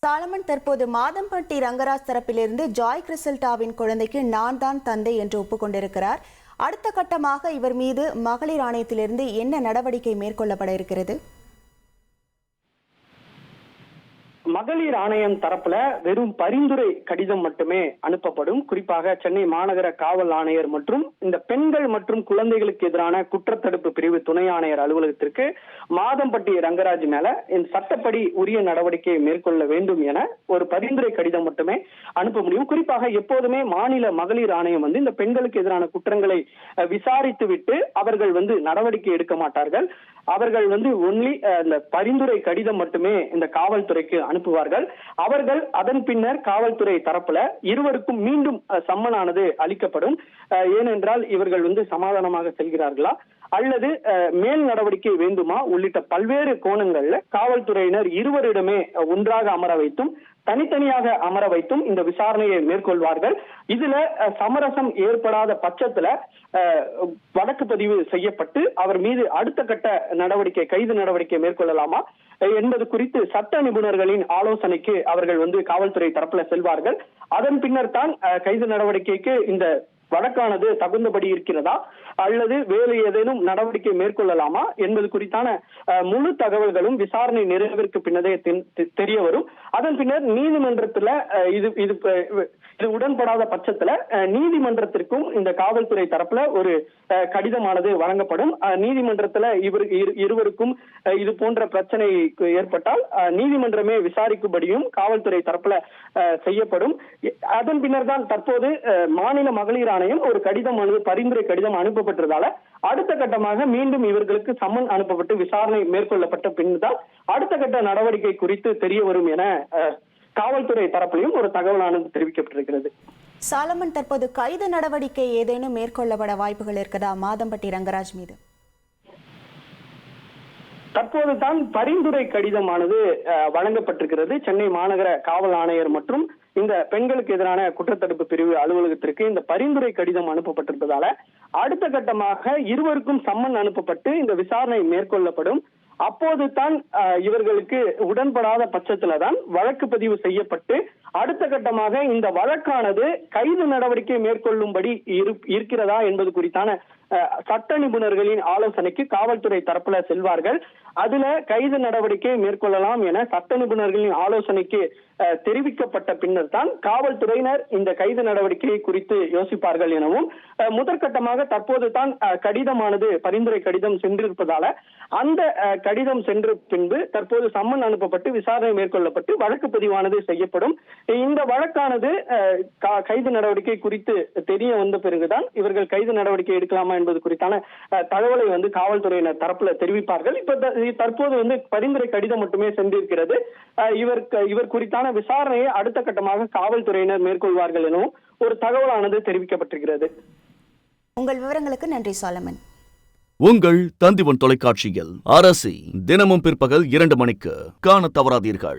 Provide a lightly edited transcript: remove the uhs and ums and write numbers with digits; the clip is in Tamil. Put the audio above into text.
சாலமன் தற்போது மாதம்பட்டி ரங்கராஜ் தரப்பிலிருந்து ஜாய் கிறிசல்டாவின் குழந்தைக்கு நான் தான் தந்தை என்று ஒப்புக்கொண்டிருக்கிறார். அடுத்த கட்டமாக இவர் மீது மகளிர் ஆணையத்திலிருந்து என்ன நடவடிக்கை மேற்கொள்ளப்பட இருக்கிறது? மகளிர் ஆணையம் தரப்புல வெறும் பரிந்துரை கடிதம் மட்டுமே அனுப்பப்படும். குறிப்பாக சென்னை மாநகர காவல் ஆணையர் மற்றும் இந்த பெண்கள் மற்றும் குழந்தைகளுக்கு எதிரான குற்றத்தடுப்பு பிரிவு துணை ஆணையர் அலுவலகத்திற்கு மாதம்பட்டி ரங்கராஜ் மேல இந்த சட்டப்படி உரிய நடவடிக்கையை மேற்கொள்ள வேண்டும் என ஒரு பரிந்துரை கடிதம் மட்டுமே அனுப்ப முடியும். குறிப்பாக எப்போதுமே மாநில மகளிர் ஆணையம் இந்த பெண்களுக்கு எதிரான குற்றங்களை விசாரித்து விட்டு அவர்கள் நடவடிக்கை எடுக்க மாட்டார்கள். அவர்கள் ஒன்லி இந்த பரிந்துரை கடிதம் மட்டுமே இந்த காவல்துறைக்கு அனுப்புவார்கள். அவர்கள் அதன் பின்னர் காவல்துறை தரப்புல இருவருக்கும் மீண்டும் சம்மனானது அளிக்கப்படும். ஏனென்றால் இவர்கள் சமாதானமாக செல்கிறார்களா அல்லது மேல் நடவடிக்கை வேண்டுமா உள்ளிட்ட பல்வேறு கோணங்கள்ல காவல்துறையினர் இருவரிடமே ஒன்றாக அமர வைத்தும் தனித்தனியாக அமர வைத்தும் இந்த விசாரணையை மேற்கொள்வார்கள். இதுல சமரசம் ஏற்படாத பட்சத்துல வழக்கு பதிவு செய்யப்பட்டு அவர் மீது அடுத்த கட்ட நடவடிக்கை கைது நடவடிக்கை மேற்கொள்ளலாமா என்பது குறித்து சட்ட நிபுணர்களின் ஆலோசனைக்கு அவர்கள் காவல்துறை தரப்புல செல்வார்கள். அதன் பின்னர் தான் கைது நடவடிக்கைக்கு இந்த வழக்கானது தகுந்தபடி இருக்கிறதா அல்லது வேறு ஏதேனும் நடவடிக்கை மேற்கொள்ளலாமா என்பது குறித்தான முழு தகவல்களும் விசாரணை நிறைவிற்கு பின்னதே தெரிய வரும். அதன் பின்னர் நீதிமன்றத்துல இது உடன்படாத பட்சத்துல நீதிமன்றத்திற்கும் இந்த காவல்துறை தரப்புல ஒரு கடிதமானது வழங்கப்படும். நீதிமன்றத்துல இருவருக்கும் இது போன்ற பிரச்சனை ஏற்பட்டால் நீதிமன்றமே விசாரிக்கும்படியும் காவல்துறை தரப்புல செய்யப்படும். அதன் பின்னர் தான் தற்போது மாநில மகளிர் ஆணையம் ஒரு கடிதம் பரிந்துரை கடிதம் அனுப்பப்பட்டதால அடுத்த கட்டமாக மீண்டும் இவர்களுக்கு சம்மன் அனுப்பப்பட்டு விசாரணை மேற்கொள்ளப்பட்ட பின்தான் அடுத்த கட்ட நடவடிக்கை குறித்து தெரிய வரும் என காவல்துறை தரப்பிலும் ஒரு தகவலானது தெரிவிக்கப்பட்டிருக்கிறது. சாலமன், தற்போது கைது நடவடிக்கை ஏதேனும் மேற்கொள்ளப்பட வாய்ப்புகள் இருக்குதா மாதம்பட்டி ரங்கராஜ் மீது? தற்போது தான் பரிந்துரை கடிதமானது வழங்கப்பட்டிருக்கிறது. சென்னை மாநகர காவல் ஆணையர் மற்றும் இந்த பெண்களுக்கு எதிரான குற்றத்தடுப்பு பிரிவு அலுவலகத்திற்கு இந்த பரிந்துரை கடிதம் அனுப்பப்பட்டிருப்பதால அடுத்த கட்டமாக இருவருக்கும் சம்மன் அனுப்பப்பட்டு இந்த விசாரணை மேற்கொள்ளப்படும். அப்போது தான் இவர்களுக்கு உடன்படாத பட்சத்துல தான் வழக்கு பதிவு செய்யப்பட்டு அடுத்த கட்டமாக இந்த வழக்கானது கைது நடவடிக்கை மேற்கொள்ளும்படி இருக்கிறதா என்பது குறித்தான சட்ட நிபுணர்களின் ஆலோசனைக்கு காவல்துறை தரப்புல செல்வார்கள். அதுல கைது நடவடிக்கை மேற்கொள்ளலாம் என சட்ட நிபுணர்களின் ஆலோசனைக்கு தெரிவிக்கப்பட்ட பின்னர் தான் காவல்துறையினர் இந்த கைது நடவடிக்கையை குறித்து யோசிப்பார்கள் எனவும் முதற்கட்டமாக தற்போது தான் கடிதமானது பரிந்துரை கடிதம் சென்றிருப்பதால அந்த கடிதம் சென்ற பின்பு தற்போது சம்மன் அனுப்பப்பட்டு விசாரணை மேற்கொள்ளப்பட்டு வழக்கு பதிவானது செய்யப்படும். இந்த வழக்கானது கைது நடவடிக்கை குறித்து தெரிய வந்த பிறகுதான் இவர்கள் கைது நடவடிக்கை எடுக்கலாமா என்பது குறித்தான தகவலை காவல்துறையினர் தரப்புல தெரிவிப்பார்கள். இப்ப தற்போது பரிந்துரை கடிதம் மட்டுமே சென்றிருக்கிறது. இவர் குறித்தான விசாரணையை அடுத்த கட்டமாக காவல்துறையினர் மேற்கொள்வார்கள் எனவும் ஒரு தகவலானது தெரிவிக்கப்பட்டிருக்கிறது. உங்கள் விவரங்களுக்கு நன்றி சாலமன். உங்கள் தந்திவன் தொலைக்காட்சியில் அரசி தினமும் பிற்பகல் 2 மணிக்கு காண தவறாதீர்கள்.